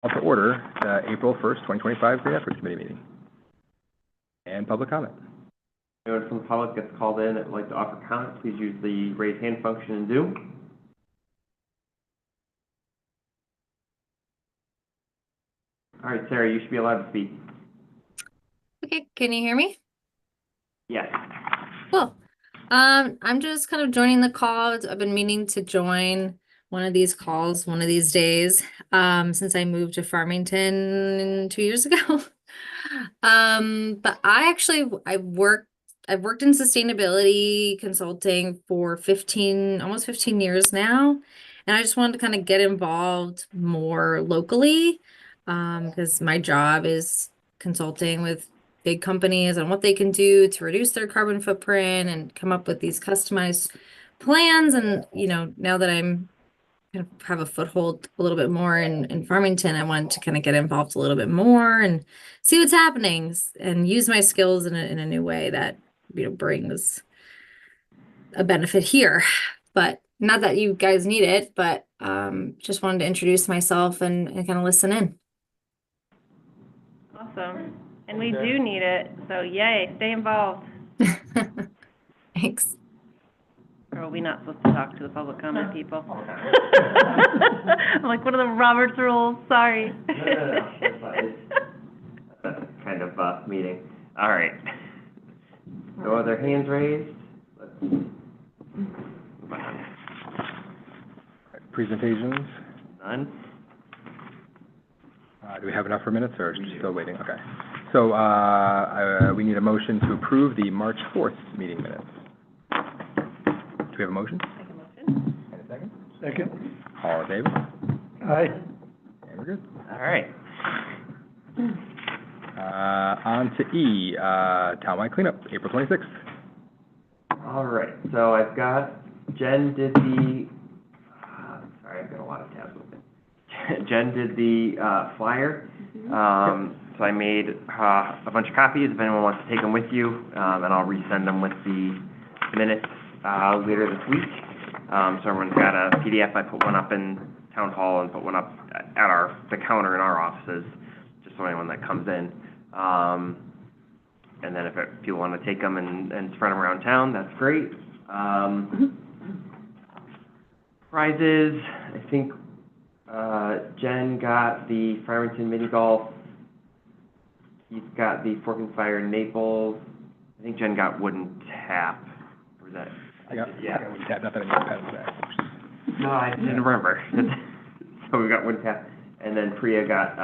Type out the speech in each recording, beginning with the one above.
Call to order the April 1st, 2025 Green Efforts Committee meeting. And public comment. If anyone from the public gets called in that would like to offer comment, please use the raise hand function in Zoom. All right, Sarah, you should be allowed to speak. Okay, can you hear me? Yes. Cool. I'm just kind of joining the call. I've been meaning to join one of these calls one of these days, since I moved to Farmington 2 years ago. But I've worked in sustainability consulting for almost 15 years now. And I just wanted to kind of get involved more locally, because my job is consulting with big companies on what they can do to reduce their carbon footprint and come up with these customized plans. And, now that I'm kind of have a foothold a little bit more in Farmington, I wanted to kind of get involved a little bit more and see what's happening and use my skills in a new way that, brings a benefit here. But not that you guys need it, but just wanted to introduce myself and kind of listen in. Awesome. And we do need it, so yay, stay involved. Thanks. Or are we not supposed to talk to the public comment people? I'm like, what are the Robert's rules? Sorry. No. That's kind of meeting. All right. No other hands raised? Let's move on. Presentations. None? Do we have enough for minutes or still waiting? Okay. So we need a motion to approve the March 4th meeting minutes. Do we have a motion? Make a motion. And a second? Second. All in favor? Aye. And we're good. All right. On to E, townwide cleanup, April 26th. All right. So I've got, Jen did the, sorry, I've got a lot of tabs open. Jen did the flyer. So I made a bunch of copies if anyone wants to take them with you, and I'll resend them with the minutes later this week. So everyone's got a PDF. I put one up in town hall and put one up at the counter in our offices, just so anyone that comes in. And then if people want to take them and spread them around town, that's great. Prizes, I think Jen got the Farmington mini golf. He's got the Fork and Fire Naples. I think Jen got wooden tap. Or was that? I got wooden tap, not that I need to pass it back. No, I didn't remember. So we got wooden tap. And then Priya got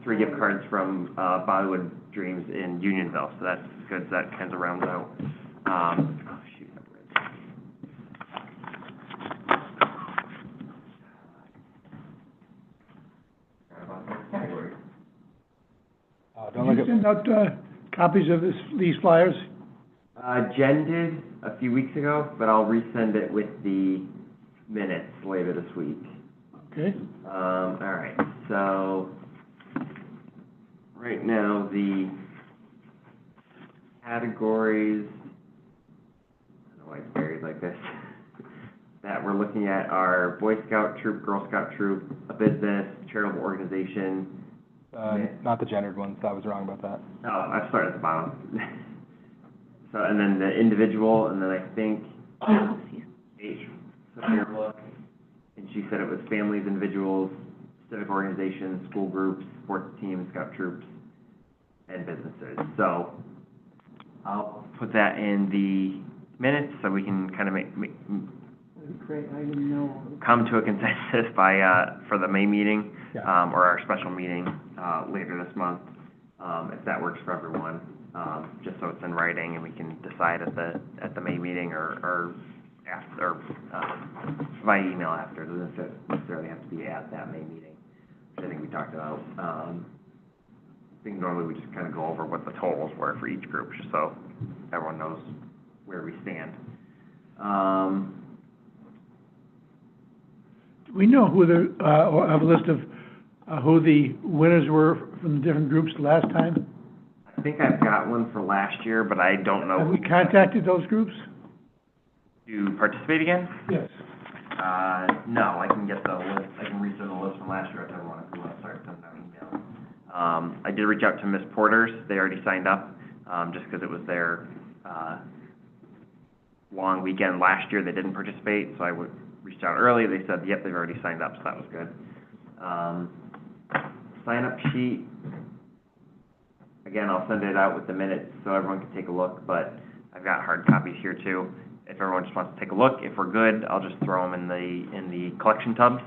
3 gift cards from Bollywood Dreams in Unionville. So that's good. So that kind of rounds out. Oh, shoot. Don't Did look you at, send out copies of these flyers? Jen did a few weeks ago, but I'll resend it with the minutes later this week. Okay. All right, so right now the categories, I don't know why it's buried like this, that we're looking at are Boy Scout troop, Girl Scout troop, a business, charitable organization. not the gendered ones. I was wrong about that. Oh, I started at the bottom. So, and then the individual, and then I think H, so here, look, and she said it was families, individuals, civic organizations, school groups, sports teams, scout troops, and businesses. So I'll put that in the minutes so we can kind of Great, I didn't know. come to a consensus for the May meeting, Yeah. or our special meeting, later this month, if that works for everyone, just so it's in writing and we can decide at the May meeting or after, via email after. It doesn't necessarily have to be at that May meeting, which I think we talked about. I think normally we just kind of go over what the totals were for each group, just so everyone knows where we stand. Do we know who or have a list of who the winners were from the different groups last time? I think I've got one for last year, but I don't know. Have we contacted those groups? To participate again? Yes. No, I can get the list, I can resend the list from last year if everyone wants to start I did reach out to Miss Porter's, they already signed up, just because it was their, long weekend last year, they didn't participate, so I reached out early, they said, yep, they've already signed up, so that was good. Sign-up sheet, again, I'll send it out with the minutes so everyone can take a look, but I've got hard copies here too. If everyone just wants to take a look, if we're good, I'll just throw them in the collection tubs.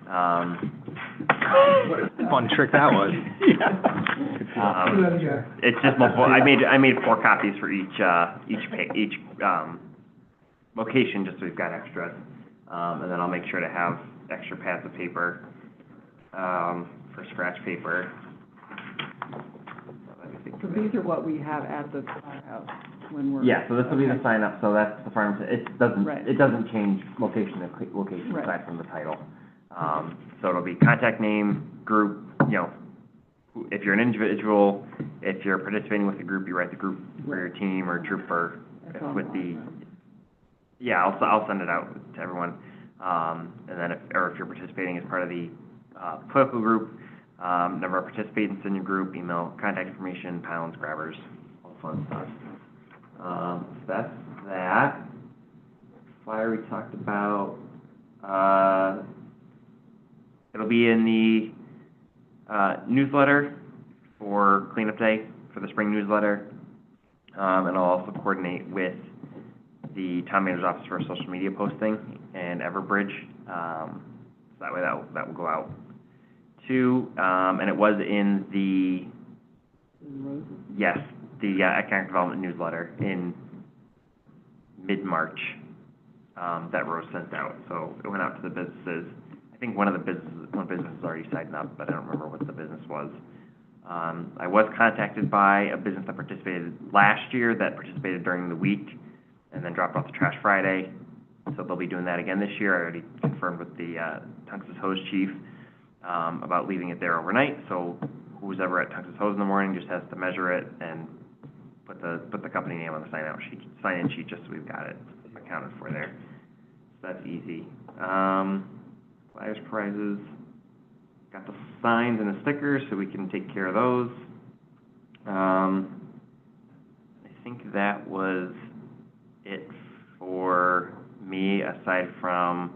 What a fun trick that was. It's just multiple, I made 4 copies for each location, just so we've got extras. And then I'll make sure to have extra pads of paper, for scratch paper. So these are what we have at the firehouse when we're. Yeah, so this will be the Okay. sign up, so that's the farm, Right. it doesn't change location Right. aside from the title. So it'll be contact name, group, if you're an individual, if you're participating with a group, you write the group for your team or troop or That's all with the, online. yeah, I'll send it out to everyone. And then if you're participating as part of the, political group, number of participants in your group, email, contact information, pounds, grabbers, all the fun stuff. So that's that. Flyer we talked about, it'll be in the, newsletter for cleanup day, for the spring newsletter. And I'll also coordinate with the town manager's office for social media posting and Everbridge. So that way that will go out too. And it was in the, yes, the economic development newsletter in mid-March, that Rose sent out. So it went out to the businesses. I think one business has already signed up, but I don't remember what the business was. I was contacted by a business that participated last year, that participated during the week, and then dropped off the trash Friday. So they'll be doing that again this year. I already confirmed with the Tungus Hose chief about leaving it there overnight. So who's ever at Tungus Hose in the morning just has to measure it and put the company name on the sign-in sheet, just so we've got it accounted for there. So that's easy. Flyers, prizes, got the signs and the stickers, so we can take care of those. I think that was it for me, aside from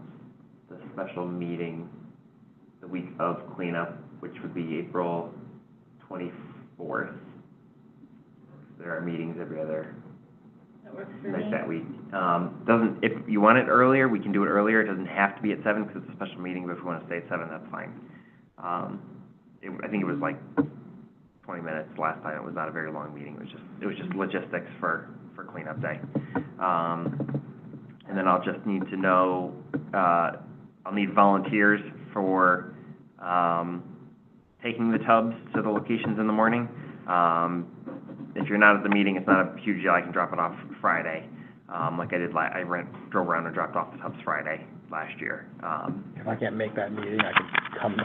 the special meeting the week of cleanup, which would be April 24th. There are meetings every other night that week. If you want it earlier, we can do it earlier. It doesn't have to be at 7 because it's a special meeting, but if we want to stay at 7, that's fine. I think it was like 20 minutes last time. It was not a very long meeting. It was just logistics for cleanup day. And then I'll just need to know, I'll need volunteers for, taking the tubs to the locations in the morning. If you're not at the meeting, it's not a huge deal. I can drop it off Friday, like I did drove around and dropped off the tubs Friday last year. If I can't make that meeting, I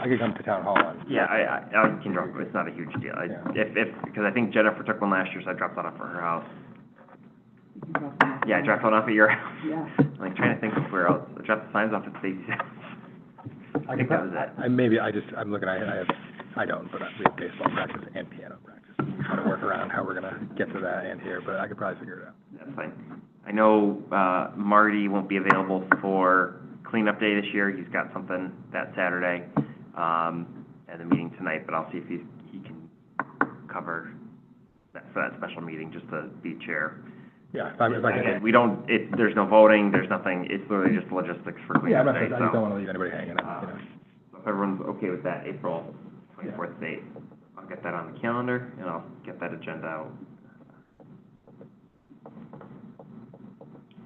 could come to town hall and. Yeah, I can drop, it's not a huge deal. Because I think Jennifer took one last year, so I dropped that off at her house. Yeah, I dropped one off at your house. Yeah. I'm like trying to think of where else. I dropped the signs off at Stacy's house. I think that was it. I'm looking, I don't, but we have baseball practice and piano practice. Trying to work around how we're gonna get to that and here, but I could probably figure it out. That's fine. I know, Marty won't be available for cleanup day this year. He's got something that Saturday, and the meeting tonight, but I'll see if he can cover that, for that special meeting, just to be chair. Yeah, if I Again, can. there's no voting, there's nothing, it's literally just logistics for Yeah, cleanup day, I just don't wanna leave anybody hanging, So if everyone's okay with that April 24th date, I'll get that on the calendar, and I'll get that agenda out.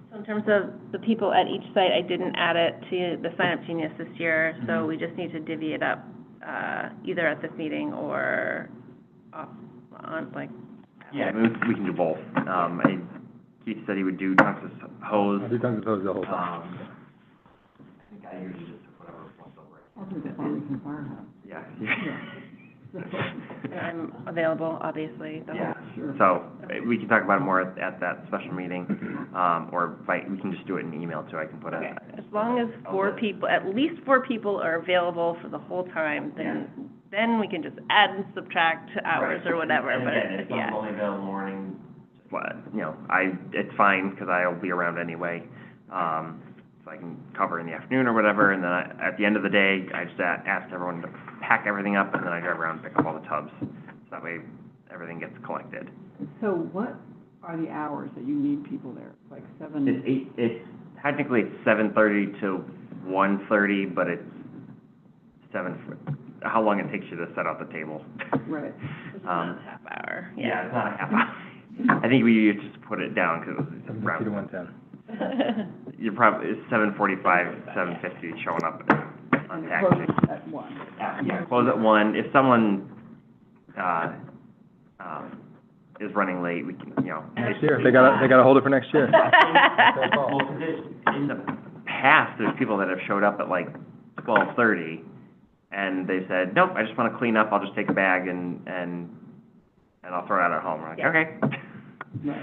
So in terms of the people at each site, I didn't add it to the sign-up genius this year, so we just need to divvy it up, either at this meeting or off, on, like. Yeah, I mean, we can do both. Keith said he would do Tungus Hose. I'll do Tungus Hose the whole time. I think I usually just took whatever was over it. I'll do the Farmington Firehouse. Yeah. And I'm available, obviously, the whole. Yeah, Sure. so, we can talk about it more at that special meeting, or we can just do it in email too, I can put it. Okay, as long as at least four people are available for the whole time, then then we can just add and subtract hours or whatever, And but, again, if yeah. someone's only available morning, what, you know, it's fine, because I'll be around anyway. So I can cover in the afternoon or whatever, and then at the end of the day, I just ask everyone to pack everything up, and then I drive around and pick up all the tubs. So that way, everything gets collected. So what are the hours that you need people there? Like seven? Technically, it's 7:30 to 1:30, but it's how long it takes you to set out the table. Right. It's not a half hour, Yeah, yeah. it's not a half hour. I think we just put it down, because it's 7:50 to around, 1:10. you're probably, it's 7:45, 7:50 showing up on And it taxi. closes at one. Yeah, close at 1. If someone, is running late, we can, you know. Next year, they gotta hold it for next year. Well, 'cause in the past, there's people that have showed up at like 12:30, and they said, nope, I just wanna clean up, I'll just take a bag and I'll throw it out at home. We're like, Yeah. okay. Right.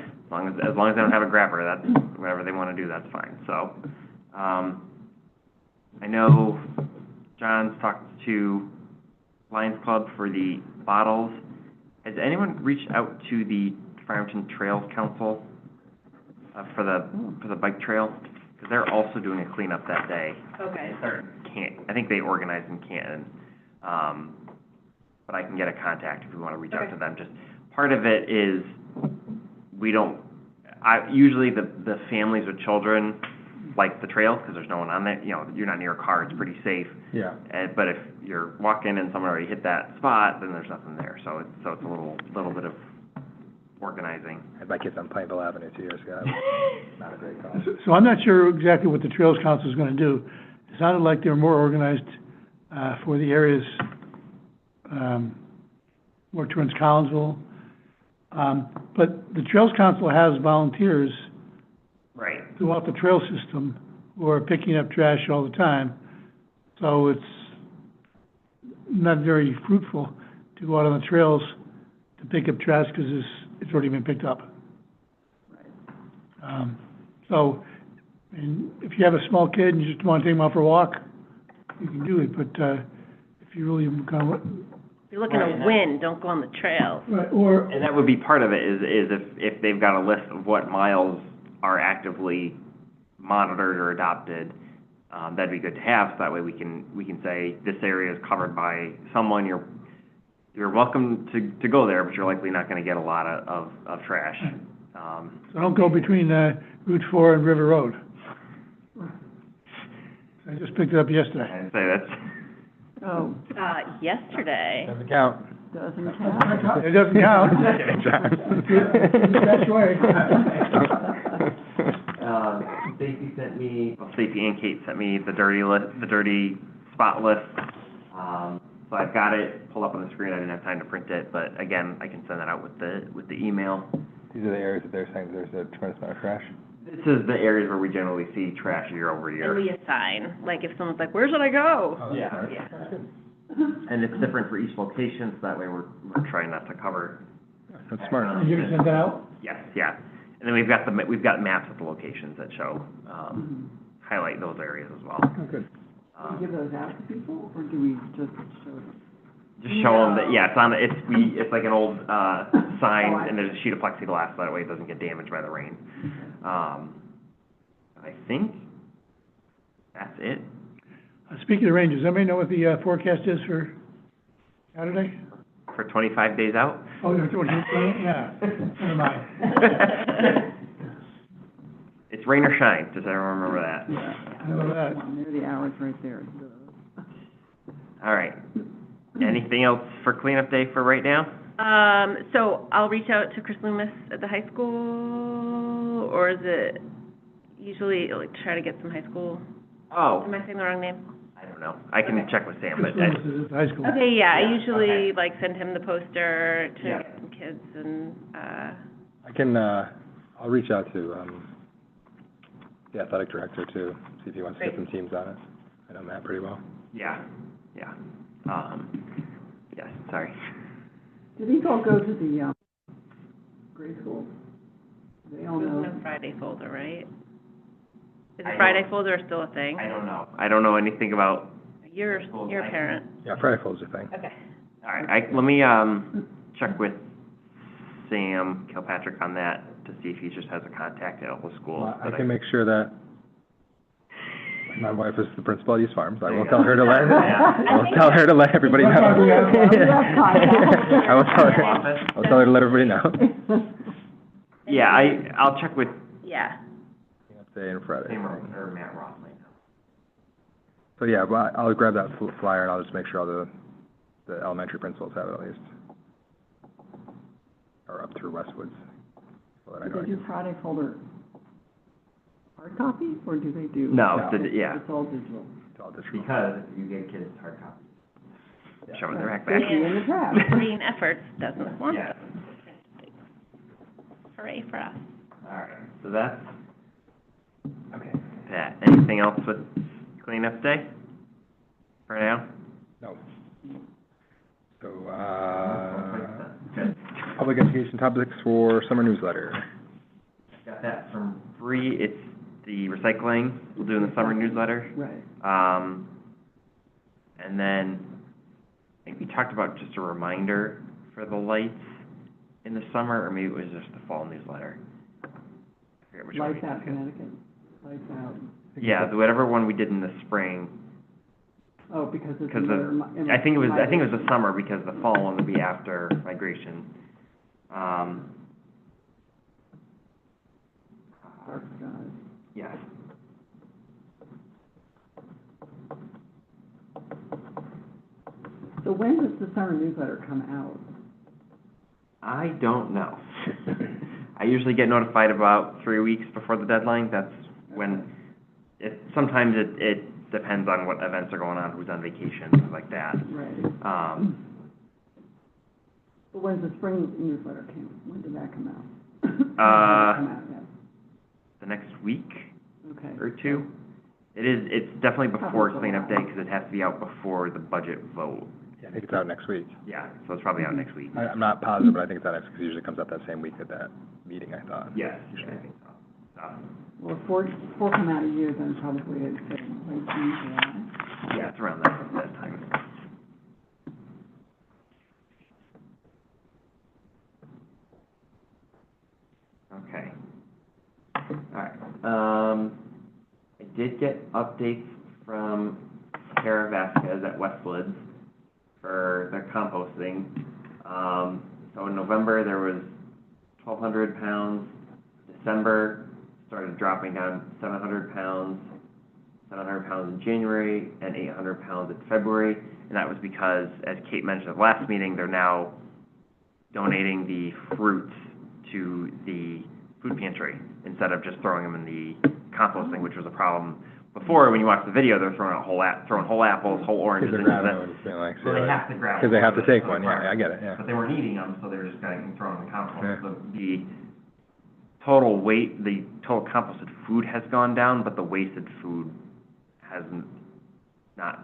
As long as they don't have a grabber, that's, whatever they wanna do, that's fine, so. I know John's talked to Lions Club for the bottles. Has anyone reached out to the Farmington Trails Council, for the bike trail? Because they're also doing a cleanup that day. Okay. I think they organize in Canton. But I can get a contact if we want to reach out to them. Just, part of it is, usually the families with children like the trails, because there's no one on there, you know, you're not near a car, it's pretty safe. Yeah. But if you're walking and someone already hit that spot, then there's nothing there, so it's a little bit of organizing. I had my kids on Pineville Avenue 2 years ago. That was not a great call. So I'm not sure exactly what the Trails Council is gonna do. It sounded like they were more organized, for the areas, more towards Collinsville. But the Trails Council has volunteers Right. throughout the trail system who are picking up trash all the time. So it's not very fruitful to go out on the trails to pick up trash because it's already been picked up. So, and if you have a small kid and you just want to take them out for a walk, you can do it, but, if you really kind of, If you're looking to win, don't go on the trail. right, or, And that would be part of it, is if they've got a list of what miles are actively monitored or adopted, that'd be good to have, so that way we can say, this area is covered by someone, you're welcome to go there, but you're likely not gonna get a lot of trash. so don't go between, Route 4 and River Road. I just picked it up yesterday. I'd say that's, Oh, Yesterday. Doesn't count. doesn't count. It doesn't count. That's right. Stacy sent me, well, Stacy and Kate sent me the dirty spot list. So I've got it pulled up on the screen, I didn't have time to print it, but again, I can send that out with the email. These are the areas that they're saying there's a tremendous amount of trash. This is the areas where we generally see trash year over And year. we assign, like if someone's like, where should I go? Yeah. Yeah. And it's different for each location, so that way we're trying not to cover. That's smart. You're gonna send that out? Yes, yeah. And then we've got maps of the locations that show, highlight those areas as well. Oh, good. Do we give those out to people, or do we just show them? Just show them that, yeah, it's like an old, sign, and there's a sheet of plexiglass, so that way it doesn't get damaged by the rain. I think that's it. Speaking of rain, does anybody know what the, forecast is for Saturday? For 25 days out? Oh, you're doing it, yeah, never mind. It's rain or shine, does everyone remember that? I know that. There are the hours right there. All right. Anything else for cleanup day for right now? So I'll reach out to Chris Loomis at the high school, or is it usually like try to get some high school? Oh, Am I saying the wrong name? I don't know. I can check with Sam, but Christmas is at the high school. Okay, yeah, I Yeah, usually like send him the poster to Yeah. get some kids and, I can, I'll reach out to, the athletic director too, see if he wants to get some teams on it. I know Matt pretty well. yeah. Yes, sorry. Do these all go to the, grade school? They all there's know? no Friday folder, right? Is I the Friday don't- folder still a thing? I don't know. I don't know anything about, You're a parent. Yeah, Friday Fold's a thing. Okay. All right, let me, check with Sam Kilpatrick on that to see if he just has a contact at all the schools. Well, I that can make sure that my wife is the principal at East Farms. I There will you tell go. her to let, Yeah. I will tell her to let everybody know. Okay, yeah, contact. I will tell her, Office. I'll tell her to let everybody know. Yeah, I'll check with Yeah. Say in Friday. Sam or Matt Ross right now. So yeah, well, I'll grab that flyer and I'll just make sure all the elementary principals have it at least. Or up through Westwoods. So that I Do know. they do Friday folder hard copy, or do they do? No, No. yeah, It's all digital. It's all digital. because you get kids hard copies. Yeah. Showing their backpack. Safety in the trap. Green Efforts doesn't want Yeah. them. Hooray for us. All right, so that's Okay. that. Anything else with cleanup day for now? No. So, Good. public education topics for summer newsletter. Got that from Bree. It's the recycling we'll do in the summer newsletter. Right. And then I think we talked about just a reminder for the lights in the summer, or maybe it was just the fall newsletter. I forget which one we Lights out discussed. Connecticut, lights out. Yeah, whatever one we did in the spring, Oh, because it's because another. I think it was the summer, because the fall one would be after migration. Dark skies. Yes. So when does the summer newsletter come out? I don't know. I usually get notified about 3 weeks before the deadline. That's when, sometimes it depends on what events are going on, who's on vacation, things like that. Right. But when's the spring newsletter when did that come out? When did that come out yet? The next week Okay. or two. It's definitely before Probably cleanup day, July. because it has to be out before the budget vote. Yeah, I think it's out next week. Yeah, so it's probably out next week. I'm not positive, but I think it's out next, because it usually comes out that same week at that meeting, I thought. Yes, I think so. Well, if four come out a year, then probably it's late June, July. Yeah, it's around that time. Okay. All right, I did get updates from Tara Vasquez at Westwoods for the composting. So in November, there was 1,200 pounds. December started dropping down 700 pounds, 700 pounds in January, and 800 pounds in February. And that was because, as Kate mentioned at the last meeting, they're now donating the fruits to the food pantry instead of just throwing them in the composting, which was a problem before. When you watch the video, they're throwing out throwing whole apples, whole oranges Because into they're the. grabbing them and being like, Well, they have to grab. because they have to take them. one, yeah, I get it, yeah. But they weren't eating them, so they were just getting thrown in the compost. Yeah. So the total weight, the total composted food has gone down, but the wasted food hasn't,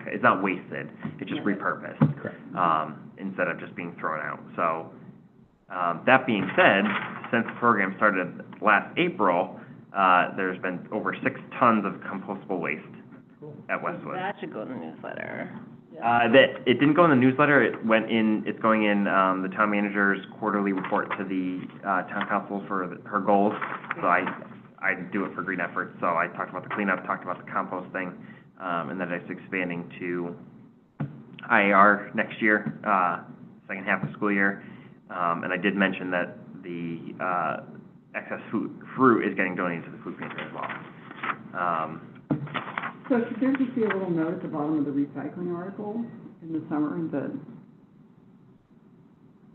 it's not wasted, it's just repurposed, Correct. instead of just being thrown out. So, that being said, since the program started last April, there's been over 6 tons of compostable waste at Westwood. That should go in the newsletter. It didn't go in the newsletter, it's going in, the town manager's quarterly report to the, town council for her goals. So I do it for Green Efforts, so I talked about the cleanup, talked about the composting, and then it's expanding to IAR next year, second half of the school year. And I did mention that the, excess fruit is getting donated to the food pantry as well. So should there just be a little note at the bottom of the recycling article in the summer that,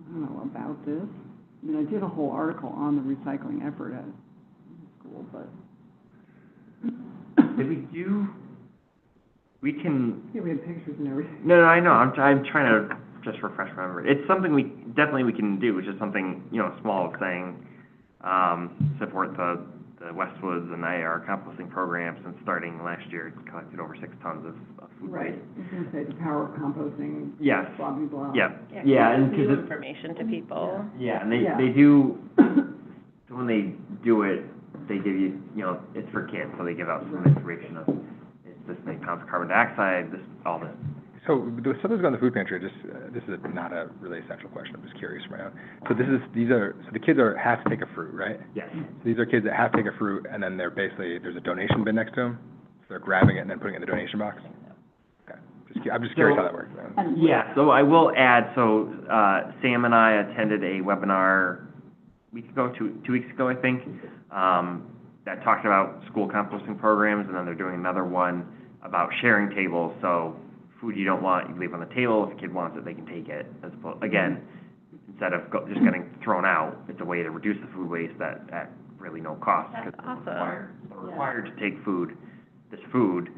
I don't know, about this? I mean, I did a whole article on the recycling effort at school, but. Did we do, we can, Yeah, we had pictures and everything. no, I know, I'm trying to just refresh my memory. It's something we can do, which is something, small, saying, support the Westwoods and IAR composting program. Since starting last year, it's collected over 6 tons of food Right, waste. I was gonna say the power of composting, Yes, blah, blah, blah. yeah, and New because information to people. yeah, and Yeah. they do, so when they do it, they give you, it's for kids, so they give out some information of, it's this many pounds of carbon dioxide, all this So the stuff that's going to the food pantry, this is not a really essential question, I'm just curious right now. So so the kids have to take a fruit, right? Yes. So these are kids that have to take a fruit, and then there's a donation bin next to them, so they're grabbing it and then putting it in the donation box? Okay, I'm just curious how that works. Yeah, so I will add, Sam and I attended a webinar two weeks ago, I think, that talked about school composting programs, and then they're doing another one about sharing tables, so food you don't want, you leave on the table, if a kid wants it, they can take it, again, instead of just getting thrown out, it's a way to reduce the food waste at really no cost. That's 'Cause awesome. they're required to take this food,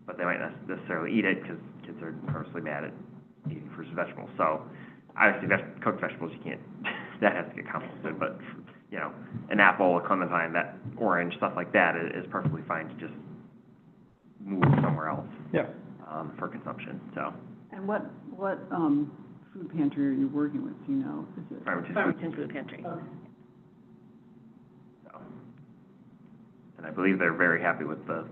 but they might not necessarily eat it, because kids are notoriously mad at eating fruits and vegetables, so, obviously, cooked vegetables, you can't, that has to get composted, but, you know, an apple, a clementine, that orange, stuff like that is perfectly fine to just move somewhere else, Yeah. for consumption, so. And what food pantry are you working with, do you know? Is it? Farmington Food Pantry. Okay. So. And I believe they're very happy with the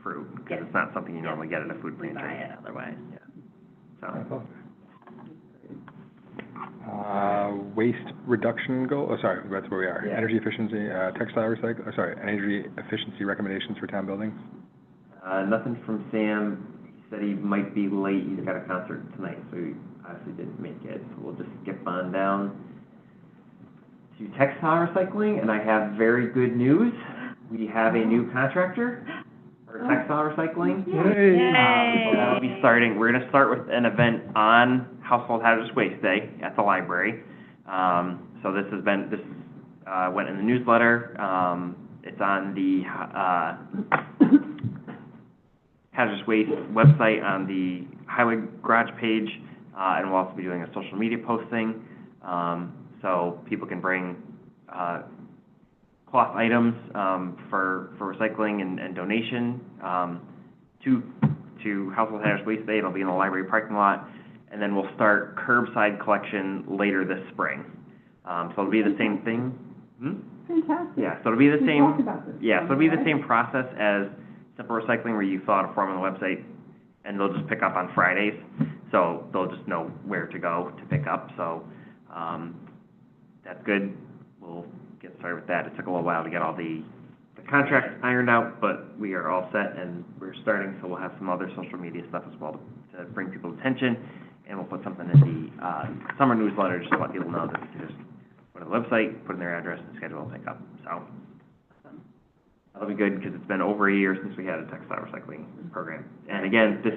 fruit, because Yes. it's not something you normally get at a food We buy pantry. it otherwise. So, Waste reduction goal, that's where we are. Yeah. Energy efficiency, energy efficiency recommendations for town buildings? nothing from Sam. He said he might be late. He's got a concert tonight, so he obviously didn't make it. So we'll just skip on down to textile recycling, and I have very good news. We have a new contractor for textile recycling. So that'll be starting, we're gonna start with an event on Household Hazardous Waste Day at the library. So this went in the newsletter, it's on the, hazardous waste website on the highway garage page, and we'll also be doing a social media posting, so people can bring, cloth items, for recycling and donation, to Household Hazardous Waste Day. It'll be in the library parking lot, and then we'll start curbside collection later this spring. So it'll be the same thing. Fantastic. Yeah, so it'll be the We same. talked about this. Yeah, so it'll be the Right? same process as simple recycling, where you fill out a form on the website, and they'll just pick up on Fridays. So they'll just know where to go to pick up, so, that's good. We'll get started with that. It took a little while to get all the contracts ironed out, but we are all set, and we're starting, so we'll have some other social media stuff as well to bring people's attention, and we'll put something in the, summer newsletter, just to let people know that they can just go to the website, put in their address, and schedule a pickup, so. That'll be good, because it's been over a year since we had a textile recycling program. And again, this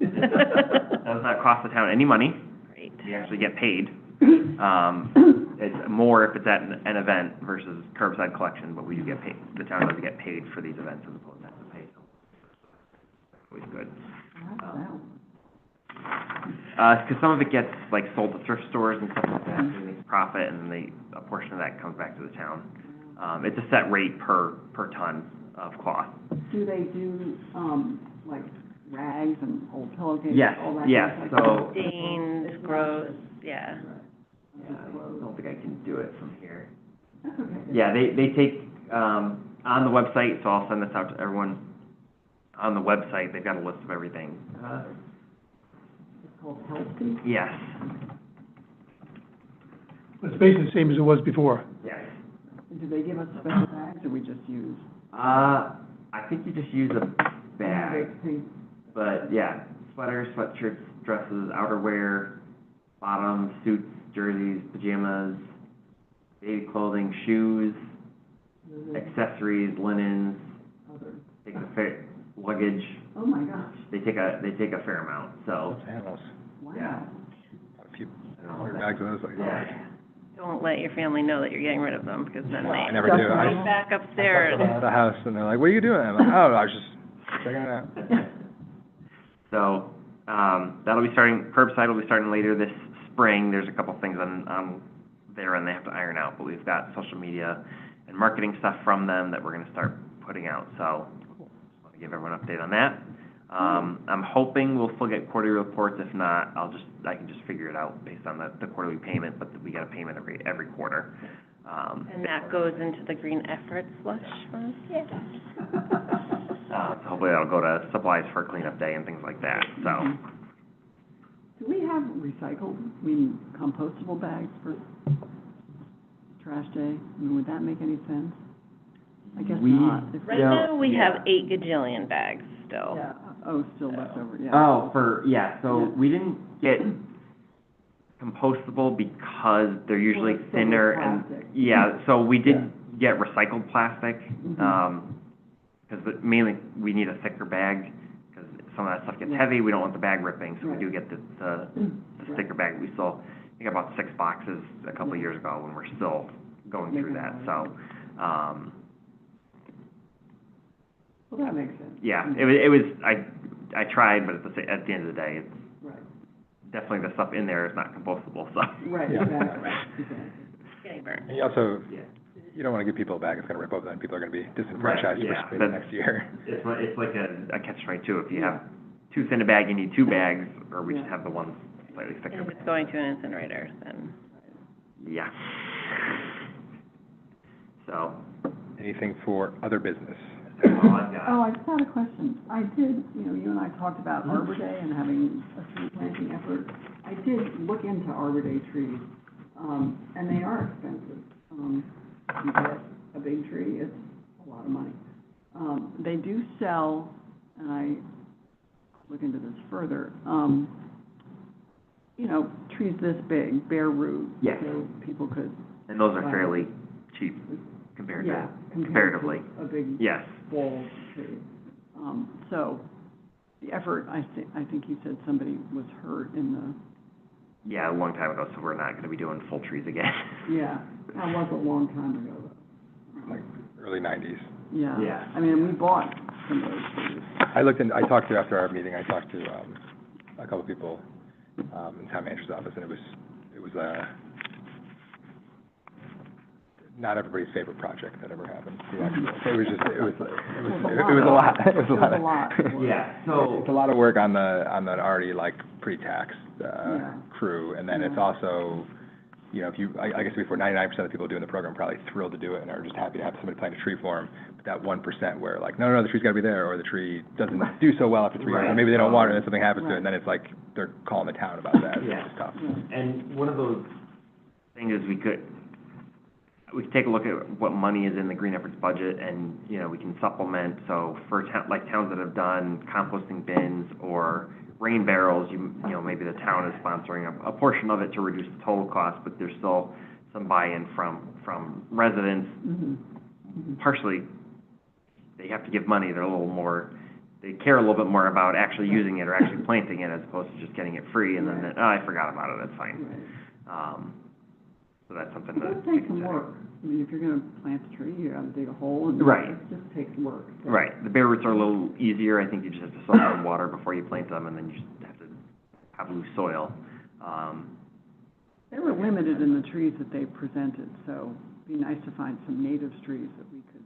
does not cost the town any money. Great. You actually get paid. It's more if it's at an event versus curbside collection, but we do get paid. The town does get paid for these events as opposed to have to pay. Always good. Because some of it gets like sold to thrift stores and stuff like that, and they make a profit, and then a portion of that comes back to the town. It's a set rate per ton of cloth. Do they do, like rags and old pillowcases, Yes, all that? yes, kind of stuff? so. Stained, gross, yeah. Yeah, I don't think I can do it from here. That's okay. Yeah, they take, on the website, so I'll send this out to everyone. On the website, they've got a list of everything. It's called Healthy. Yes, It's basically the same as it was before. yes. And do they give us special bags, or we just use? I think you just use a bag, Hey, but yeah, sweaters, sweatshirts, dresses, outerwear, bottoms, suits, jerseys, pajamas, baby clothing, shoes, accessories, linens, other- take the fair, luggage. Oh, my gosh, They take a fair amount, so, Animals. yeah. wow. A few, bags of those, like, Yeah. Don't let your family know that you're getting rid of them, because then I they never do. come back upstairs. At the house, and they're like, "What are you doing?" I'm like, "Oh, I was just checking it out." So, that'll be starting, curbside will be starting later this spring. There's a couple things on there, and they have to iron out, but we've got social media and marketing stuff from them that we're gonna start putting out, so, just wanna give everyone an update on that. I'm hoping we'll still get quarterly reports. If not, I can just figure it out based on the quarterly payment, but we get a payment every quarter. And that goes into the green effort slush fund? Yeah. So hopefully that'll go to supplies for cleanup day and things like that, so. Do we have recycled, compostable bags for trash day? I mean, would that make any sense? I guess We- not. If- Right Yeah. now, we Yeah. have 8 gajillion bags still. Yeah, oh, still left over, yeah. Oh, so Yeah. we didn't get compostable because they're usually Well, it's so thinner much and, plastic. yeah, so we Yeah. did get recycled plastic, Mhm. because mainly we need a thicker bag, because some of that stuff gets Yeah. heavy, we don't want the bag ripping, so we Right. do get the Right. thicker bag. We still, I think about 6 boxes a couple of years ago when we're still going through Making that, it so, Well, that makes sense. yeah, it was, I tried, but at the end of the day, it's Right, definitely the stuff in there is not compostable, so. right, Yeah. exactly, exactly. Getting burnt. And you also, Yeah. you don't want to give people a bag that's going to rip open, and people are going to be disenfranchised yeah, for the but- next year. It's like a catch-22. If you have too thin a bag, you need 2 bags, or we just Yeah. have the one slightly thicker. And if it's going to an incinerator, then. Yeah. So, Anything for other business? that's all I've got. Oh, I just had a question. I did, you and I talked about Arbor Day and having a tree planting effort. I did look into Arbor Day trees, and they are expensive. If you get a big tree, it's a lot of money. They do sell, and I look into this further, trees this big, bare root. Yes. So people could, And those are fairly cheap compared yeah, to, comparatively. a big Yes. full tree. So the effort, I think you said somebody was hurt in the, Yeah, a long time ago, so we're not gonna be doing full trees again. yeah, that was a long time ago, though. Like early 90s. Yeah. Yeah. I mean, we bought some of those trees. I talked to, after our meeting, I talked to, a couple people, in town manager's office, and it was, not everybody's favorite project that ever happened. The actual- It was just, it was a lot. It was a lot. It was a lot. Yeah, so, It's a lot of work on an already like pre-taxed, Yeah. crew, and then it's Yeah. also, if you, I guess before 99% of the people doing the program are probably thrilled to do it and are just happy to have somebody plant a tree for them, but that 1% where like, no, the tree's gotta be there, or the tree doesn't do so well after 3 years, or Right. maybe they don't want it and something happens to it, Right. and then it's like, they're calling the town about that, Yeah. it's tough. Right. and one of those things is we could take a look at what money is in the Green Efforts budget, and, we can supplement, so for towns that have done composting bins or rain barrels, maybe the town is sponsoring a portion of it to reduce the total cost, but there's still some buy-in from residents. Mhm. Partially, they have to give money, they're a little more, they care a little bit more about actually using it or actually planting it as opposed to just getting it free, and then, I forgot about it, that's fine. Right. So that's something It to does take some consider. work. I mean, if you're gonna plant a tree, you gotta dig a hole, and Right. it just takes work. So- Right, the bare roots are a little easier, I think you just have to soak them in water before you plant them, and then you just have to have loose soil. They were limited in the trees that they presented, so it'd be nice to find some native trees that we could.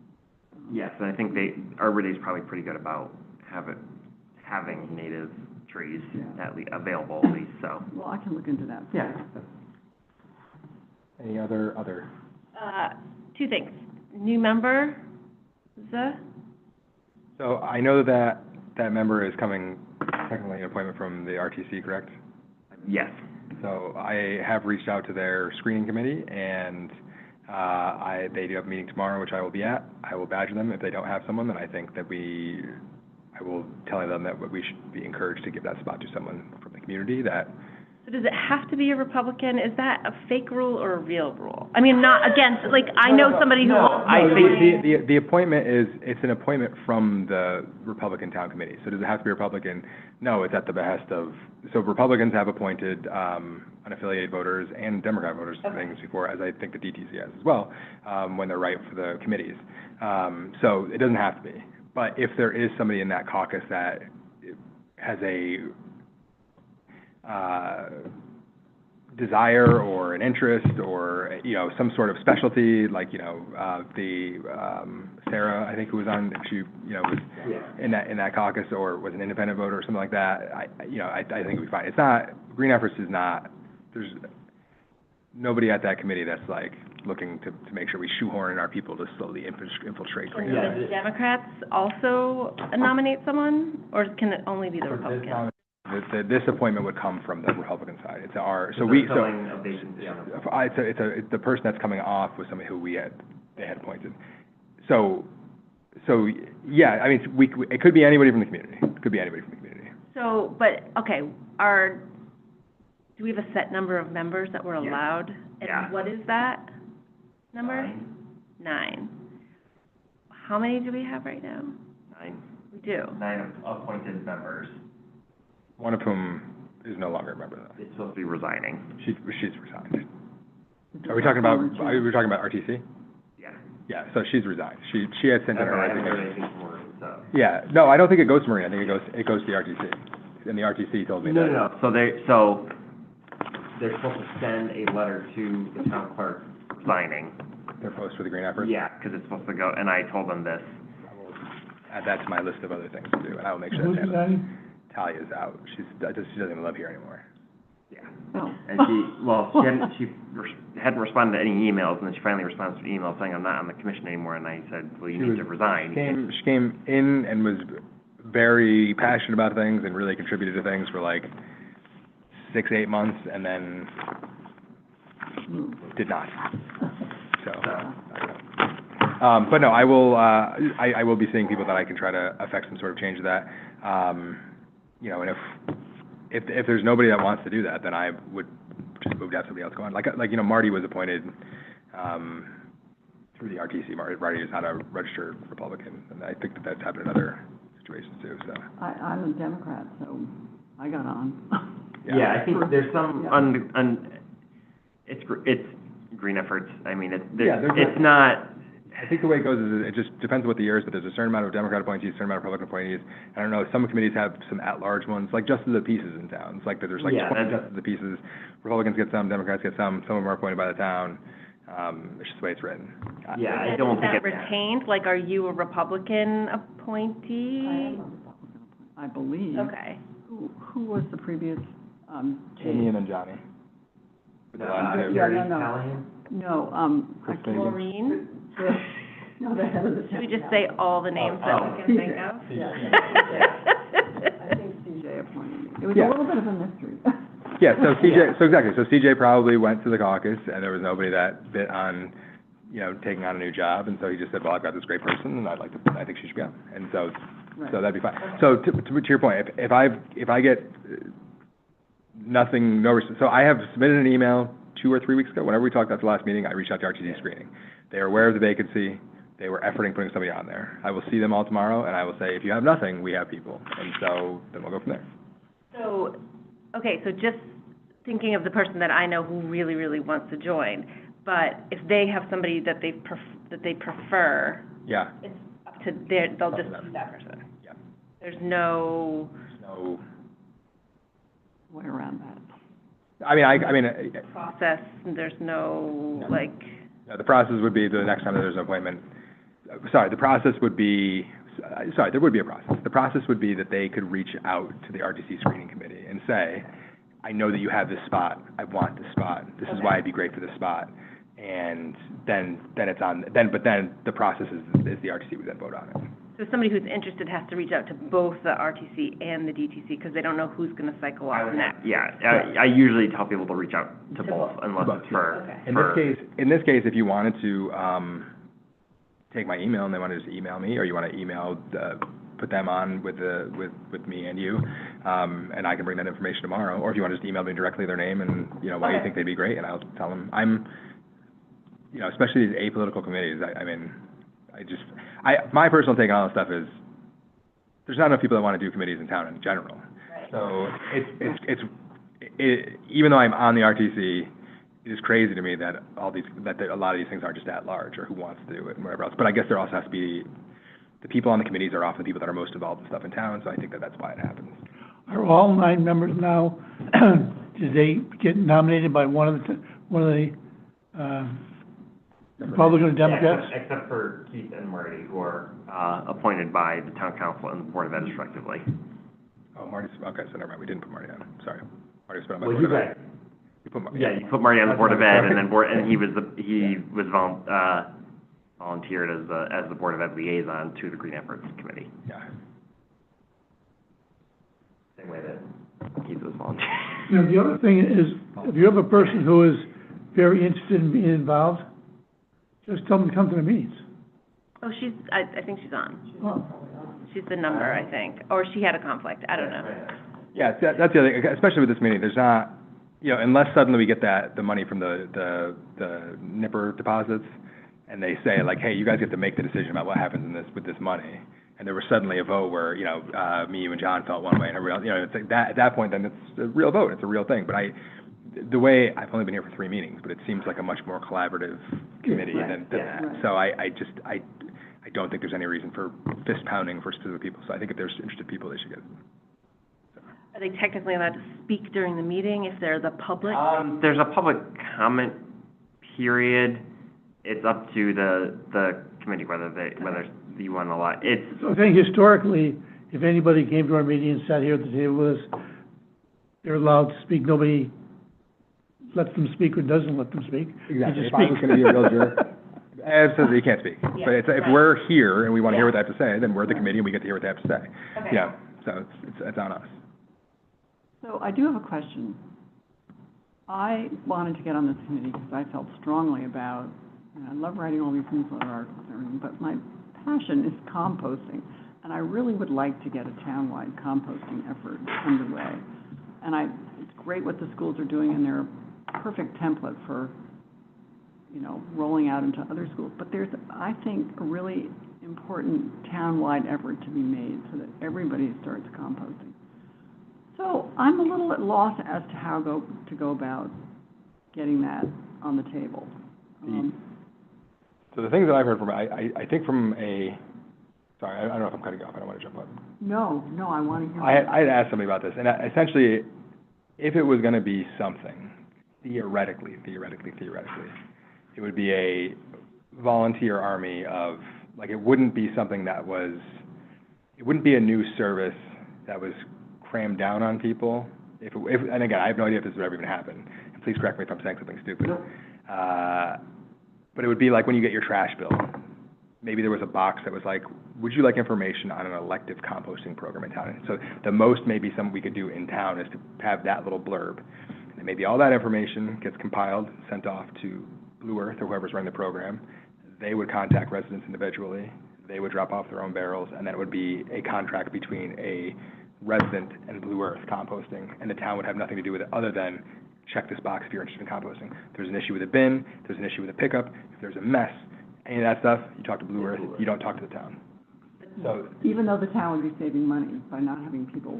Yes, and I think Arbor Day's probably pretty good about having native trees Yeah. available at least, so. Well, I can look into that. Yeah. Any other? 2 things. New member, So I know that member is coming, technically an appointment from the RTC, correct? Yes. So I have reached out to their screening committee, and they do have a meeting tomorrow, which I will be at. I will badger them. If they don't have someone, then I think that I will tell them that we should be encouraged to give that spot to someone from the community that, So does it have to be a Republican? Is that a fake rule or a real rule? I mean, not against, like, I know somebody who. I think the appointment it's an appointment from the Republican Town Committee. So does it have to be Republican? No, it's at the behest of, so Republicans have appointed, unaffiliated voters and Democrat voters to things before, as I think the DTC has as well, when they're right for the committees. So it doesn't have to be. But if there is somebody in that caucus that has a, desire or an interest or, some sort of specialty, like, Sarah, I think, who was on, she, was in that caucus or was an independent voter or something like that, I think it'd be fine. It's not, Green Efforts is not, there's nobody at that committee that's like looking to make sure we shoehorn in our people to slowly infiltrate Green Yeah. Efforts. Does Democrats also nominate someone, or can it only be the For this Republicans? town, This appointment would come from the Republican side. It's our, so they're we, filling a vacancy on the- the person that's coming off was somebody who they had appointed. So, yeah, I mean, it could be anybody from the community. It could be anybody from the community. So, but, okay, do we have a set number of members that we're Yeah. allowed? Yeah. And what is that number? 9. How many do we have right now? 9. We do. 9 appointed members. One of whom is no longer a member of that. It's supposed to be resigning. She's resigned. Are we talking about RTC? Yeah. Yeah, so she's resigned. She had sent in her I haven't heard resignation. anything from her, so. Yeah, no, I don't think it goes to Maria. I think it goes to the RTC. And the RTC told me that. No. So they're supposed to send a letter to the town clerk resigning. Their post for the Green Efforts. Yeah, because it's supposed to go, and I told them this. I will add that to my list of other things to do, and I will make sure Who's that resigning? Talia's out. She doesn't even live here anymore. Yeah. Oh. And she hadn't responded to any emails, and then she finally responded to an email saying, I'm not on the commission anymore, and I said, well, you need to resign. She came in and was very passionate about things and really contributed to things for like 6-8 months, and then did not. So, I don't know. But no, I will be seeing people that I can try to affect some sort of change to that. You know, and if there's nobody that wants to do that, then I would just move to have somebody else go on. Like, you know, Marty was appointed, through the RTC. Marty is not a registered Republican, and I think that's happened in other situations too, so. I'm a Democrat, so I got on. Yeah, I think there's some Yeah. it's Green Efforts. I mean, Yeah, it's not. I think the way it goes is it just depends on what the year is, but there's a certain amount of Democrat appointees, a certain amount of Republican appointees. I don't know, some committees have some at-large ones, like Justice of the Peaces in towns, like there's like Yeah, 20 Justice of the Peaces. Republicans get some, Democrats get some of them are appointed by the town. It's just the way it's written. Yeah, I And don't is think that it's. retained? Like, are you a Republican I appointee? am a Republican appointee, I believe. Okay. Who was the previous, Amy and then Johnny. With the last name. Yeah, no. Italian? No, I Chris can't. Fagan. Maureen? No, the head of the. Should we just say all the names that we can think of? Yeah. I think CJ appointed me. It was a Yeah. little bit of a mystery. Yeah, so CJ probably went to the caucus, and there was nobody that bit on, you know, taking on a new job, and so he just said, well, I've got this great person, and I think she should go, and so Right. that'd be fine. So to your point, if I get nothing, so I have submitted an email 2 or 3 weeks ago, whenever we talked at the last meeting, I reached out to RTD screening. They are aware of the vacancy, they were efforting putting somebody on there. I will see them all tomorrow, and I will say, if you have nothing, we have people, and so then we'll go from there. So, okay, so just thinking of the person that I know who really, really wants to join, but if they have somebody that they prefer, Yeah, it's up to they'll Up to just them. choose that person. Yeah. There's no, so, Way around that. I mean, process, there's no, No. like, the process would be the next time that there's an appointment, the process would be, there would be a process. The process would be that they could reach out to the RTC screening committee and say, I know that you have this spot, I want this spot, this is why I'd be great for this spot. And then it's on, but then the process is the RTC would then vote on it. so somebody who's interested has to reach out to both the RTC and the DTC, because they don't know who's gonna cycle off next. Yeah, I usually tell people to reach out to both unless both, it's for. Okay. In this case, if you wanted to, take my email and they want to just email me, or you want to email, put them on with me and you, and I can bring that information tomorrow, or if you want to just email me directly their name and, you know, why you Okay. think they'd be great, and I'll tell them, you know, especially these apolitical committees, my personal take on all this stuff is, there's not enough people that want to do committees in town in general. Right. So even though I'm on the RTC, it is crazy to me that a lot of these things aren't just at large, or who wants to do it and whatever else. But I guess there also has to be, the people on the committees are often the people that are most involved in stuff in town, so I think that that's why it happens. Are all 9 members now, did they get nominated by one of the Republican or Democrats? Yeah, except for Keith and Marty, who are, appointed by the town council and the board of ed respectively. Oh, Marty's, okay, so never mind, we didn't put Marty on, sorry. Marty was put on by Well, Board you of Ed. guys, You put Marty. yeah, you put Marty on the board of ed, and then he was volunteered as the board of ed liaison to the Green Efforts Committee. Yeah. Same way that Keith was volunteering. You know, the other thing is, if you have a person who is very interested in being involved, just tell them to come to the meetings. Oh, I think she's on. Oh, She's the number, I think, or she had a conflict, I don't know. Yeah, that's the other thing, especially with this meeting, there's not, you know, unless suddenly we get the money from the NIPPER deposits, and they say like, hey, you guys get to make the decision about what happens with this money, and there was suddenly a vote where, you know, me, you, and John felt one way, and everybody else, you know, it's like that, at that point, then it's a real vote, it's a real thing, but the way, I've only been here for 3 meetings, but it seems like a much more collaborative committee than Yeah. that. So I don't think there's any reason for fist pounding for specific people, so I think if there's interested people, they should get it. Are they technically allowed to speak during the meeting if they're the public? There's a public comment period. It's up to the committee whether you want to allow, it's, So I think historically, if anybody came to our meeting and sat here at the table with us, they're allowed to speak. Nobody lets them speak or doesn't let them speak. They Exactly, just if I was speak. gonna be a real jerk, absolutely, you can't speak. Yeah, But it's, if right. we're here and we wanna hear what they have to say, then we're the committee and we get to hear what they have to say. Okay. Yeah, so it's on us. So I do have a question. I wanted to get on this committee because I felt strongly about, and I love writing all these newsletter articles and everything, but my passion is composting. And I really would like to get a townwide composting effort underway. And it's great what the schools are doing, and they're a perfect template for, you know, rolling out into other schools. But there's, I think, a really important townwide effort to be made so that everybody starts composting. So I'm a little at loss as to how to go about getting that on the table. So the things that I've heard from, I think from a, sorry, I don't know if I'm cutting you off, I don't wanna jump up. No, I want to hear. I had asked somebody about this, and essentially, if it was gonna be something, theoretically, it would be a volunteer army of, like, it wouldn't be something that was, it wouldn't be a new service that was crammed down on people. If and again, I have no idea if this would ever even happen, and please correct me if I'm saying something stupid. But it would be like when you get your trash bill, maybe there was a box that was like, would you like information on an elective composting program in town? So the most maybe something we could do in town is to have that little blurb. And then maybe all that information gets compiled, sent off to Blue Earth or whoever's running the program. They would contact residents individually, they would drop off their own barrels, and then it would be a contract between a resident and Blue Earth composting, and the town would have nothing to do with it other than check this box if you're interested in composting. If there's an issue with a bin, if there's an issue with a pickup, if there's a mess, any of that stuff, you talk to Blue Earth, you don't talk to the town. So Even though the town would be saving money by not having people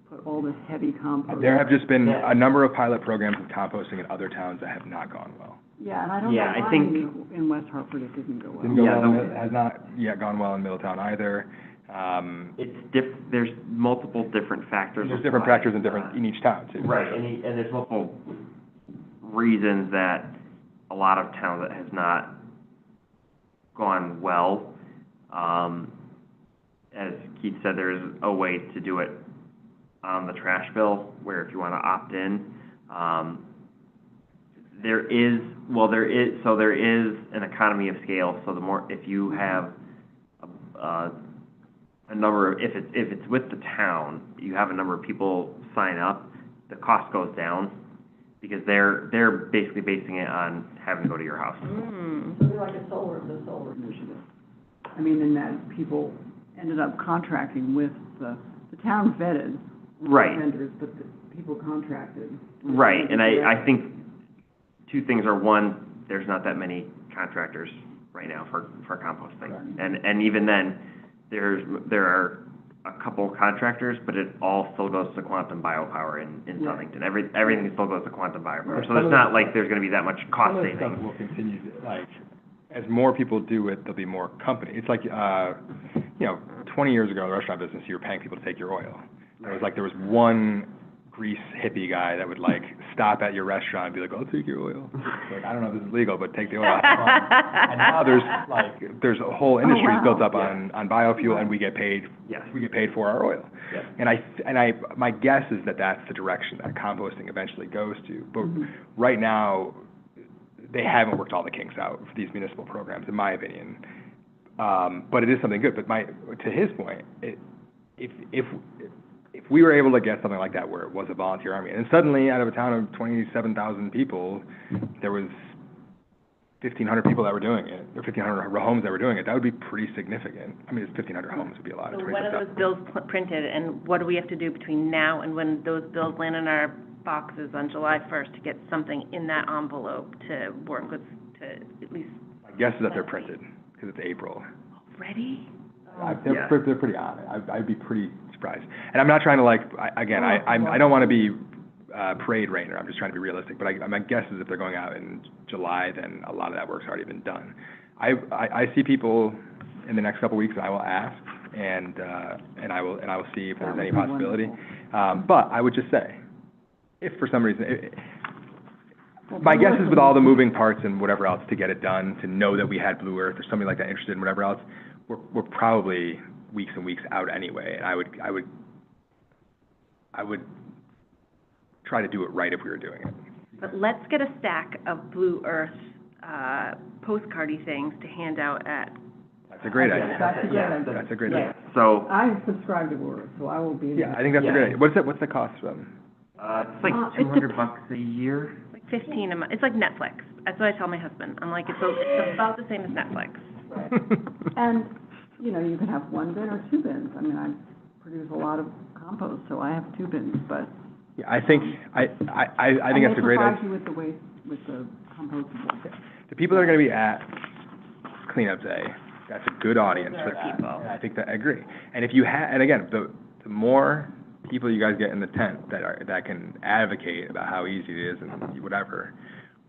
put all this heavy compost. there have just been a number of pilot programs of composting in other towns that have not gone well. Yeah, and I don't know Yeah, I why think- in West Hartford it didn't go well. Didn't go Yeah, well, the- has not yet gone well in Middletown either. there's multiple different factors. There's different why, factors in each town too. Right, and there's multiple reasons that a lot of towns that has not gone well. As Keith said, there is a way to do it on the trash bill, where if you want to opt in, there is an economy of scale, so the more, if you have a number, if it's with the town, you have a number of people sign up, the cost goes down, because they're basically basing it on having to go to your house. So they're like the solar initiative. I mean, in that people ended up contracting with the town vetted Right, vendors, but the people contracted. right, and I think two things are, one, there's not that many contractors right now for composting. And even then, there are a couple contractors, but it all still goes to Quantum Biopower in Southington. Everything still goes to Quantum Biopower, so it's not like there's gonna be that much cost Some of the savings. stuff will continue to, like, as more people do it, there'll be more company. It's like, 20 years ago, in the restaurant business, you were paying people to take your oil. There was one grease hippie guy that would like stop at your restaurant and be like, I'll take your oil. Like, I don't know if this is legal, but take the oil. And now there's a whole industry built up on biofuel, and we get paid. Yes. We get paid for our oil. Yes. And my guess is that that's the direction that composting eventually goes to. But right now, they haven't worked all the kinks out for these municipal programs, in my opinion. But it is something good. But to his point, if we were able to get something like that where it was a volunteer army, and suddenly out of a town of 27,000 people, there was 1,500 people that were doing it, or 1,500 homes that were doing it, that would be pretty significant. I mean, 1,500 homes would be a lot. So It's when are those bills printed, and what do we have to do between now and when those bills land in our boxes on July 1st to get something in that envelope to work with, to at least My guess is that they're printed, because it's April. ready? Yeah. They're pretty on it. I'd be pretty surprised. And I'm not trying to I don't want to be parade rainer, I'm just trying to be realistic, but my guess is if they're going out in July, then a lot of that work's already been done. I see people in the next couple of weeks, I will ask, and I will see if there's any possibility. But I would just say, if for some reason, my guess is with all the moving parts and whatever else to get it done, to know that we had Blue Earth or somebody like that interested in whatever else, we're probably weeks and weeks out anyway, and I would try to do it right if we were doing it. But let's get a stack of Blue Earth, postcardy things to hand out at, That's a great idea. That's a great idea. That's a great Yeah. idea. So, I subscribe to Word, so I will be. Yeah, I think that's a Yeah. great idea. What's the cost of them? it's like it $200 a year. like 15 a month. It's like Netflix. That's what I tell my husband. I'm like, it's about the same as Netflix. And, you know, you can have one bin or two bins. I mean, I produce a lot of compost, so I have two bins, but. Yeah, I think that's a great And they provide idea. you with the waste, with the compostable. The people that are gonna be at cleanup day, that's a good audience for that. People. And I think that, I agree. And if you and again, the more people you guys get in the tent that can advocate about how easy it is and whatever,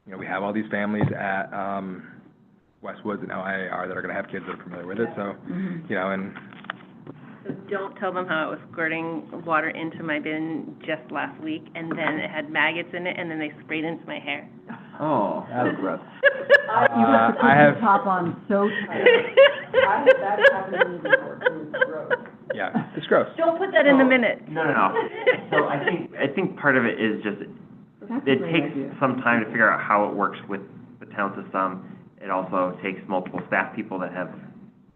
you know, we have all these families at, Westwoods and now IAR that are gonna have kids that are familiar with it, so, you know, and So don't tell them how I was squirting water into my bin just last week, and then it had maggots in it, and then they sprayed into my hair. Oh, that's gross. You have to put I have- the top on so tight. That happened to me before, it was gross. yeah, it's gross. Don't put that in the minute. No. So I think part of it is just, That's a it great takes idea. some time to figure out how it works with the town system. It also takes multiple staff people that have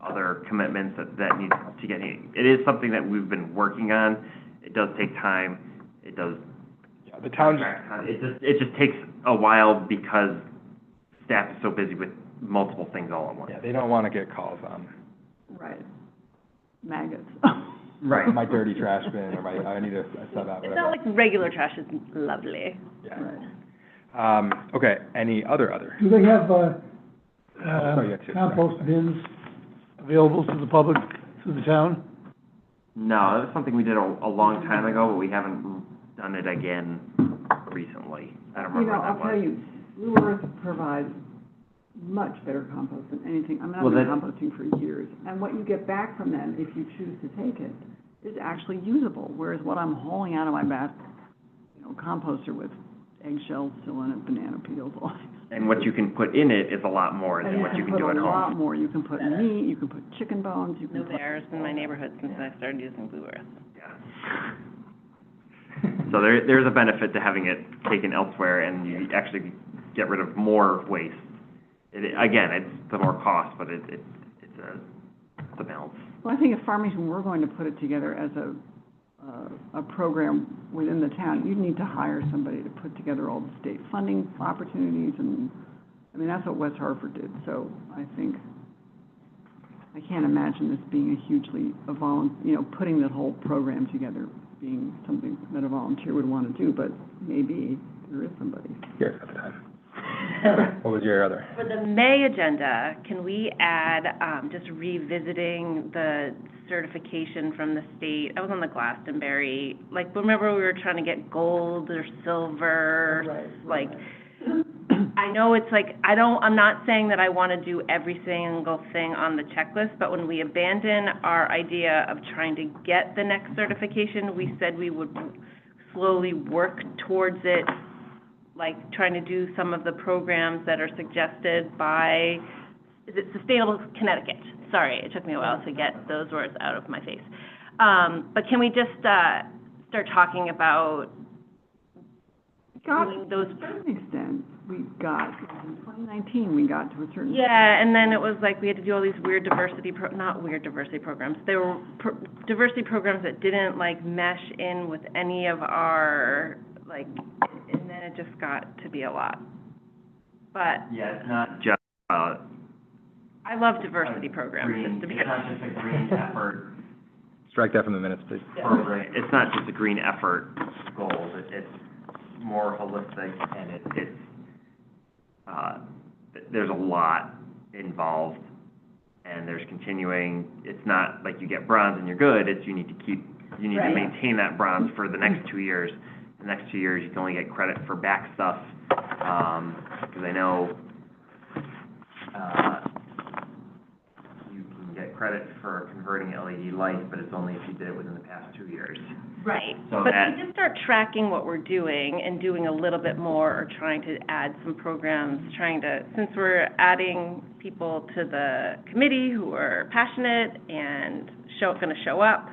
other commitments that need to get, it is something that we've been working on. It does take time. It does. Yeah, the town's, It just takes a while because staff is so busy with multiple things all at once. yeah, they don't wanna get calls on, Right. Maggots. right, my dirty trash bin, or I need a sub out, It's whatever. not like regular trash is lovely. Yeah. Right. Okay, any other? Do they have, sorry, you got two. compost bins available to the public, to the town? No, that's something we did a long time ago, but we haven't done it again recently. I don't remember You know, what I'll that tell was. you, Blue Earth provides much better compost than anything. I mean, I've Well, been that- composting for years, and what you get back from them, if you choose to take it, is actually usable, whereas what I'm hauling out of my composter with eggshells still in it, banana peels, all that. And what you can put in it is a lot more than what you can do at put a lot home. more. You can put meat, you can put chicken bones, you can No put. bears in my neighborhood since I started using Blue Earth. Yeah. So there's a benefit to having it taken elsewhere, and you actually get rid of more waste. Again, it's the more cost, but it's a balance. Well, I think if Farmington were going to put it together as a program within the town, you'd need to hire somebody to put together all the state funding opportunities, and, I mean, that's what West Hartford did, so I think, I can't imagine this being a hugely, putting the whole program together being something that a volunteer would want to do, but maybe there is somebody. Here, at the time. What was your other? For the May agenda, can we add, just revisiting the certification from the state? I was on the Glastonbury, like, remember we were trying to get gold or silver? Like, I know it's like, I'm not saying that I want to do every single thing on the checklist, but when we abandoned our idea of trying to get the next certification, we said we would slowly work towards it, like trying to do some of the programs that are suggested by, is it Sustainable Connecticut? Sorry, it took me a while to get those words out of my face. But can we just, start talking about got, doing to those. a certain extent, we got, in 2019, we got to a certain. Yeah, and then it was like we had to do all these weird not weird diversity programs. They were diversity programs that didn't like mesh in with any of our, like, and then it just got to be a lot. But Yeah, it's not just, I love diversity programs, just to be it's not just a green effort Strike that from the minutes, please. program, it's not just a green effort goal, it's more holistic, and there's a lot involved, and there's continuing, it's not like you get bronze and you're good, it's you need to Right. maintain that bronze for the next 2 years. The next 2 years, you can only get credit for back stuff, because I know, you can get credit for converting LED lights, but it's only if you did it within the past 2 years. Right, So but that- to just start tracking what we're doing and doing a little bit more, or trying to add some programs, since we're adding people to the committee who are passionate and gonna show up,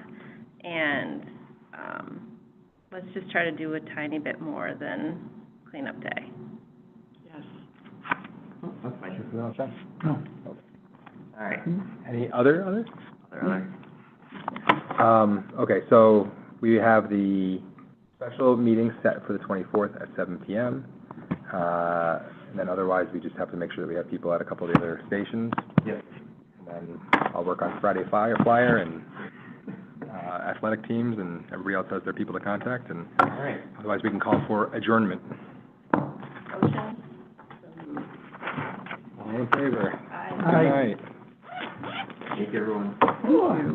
and, let's just try to do a tiny bit more than cleanup day. Yes. That's fine. No. All right. Any other? Other? Okay, so we have the special meeting set for the 24th at 7 PM. And then otherwise, we just have to make sure that we have people at a couple of the other stations. Yep. And then I'll work on Friday flyer and, athletic teams, and everybody else has their people to contact, and All right. otherwise we can call for adjournment. Motion? All in favor? Aye. Good night. Thank you, everyone. Thank you.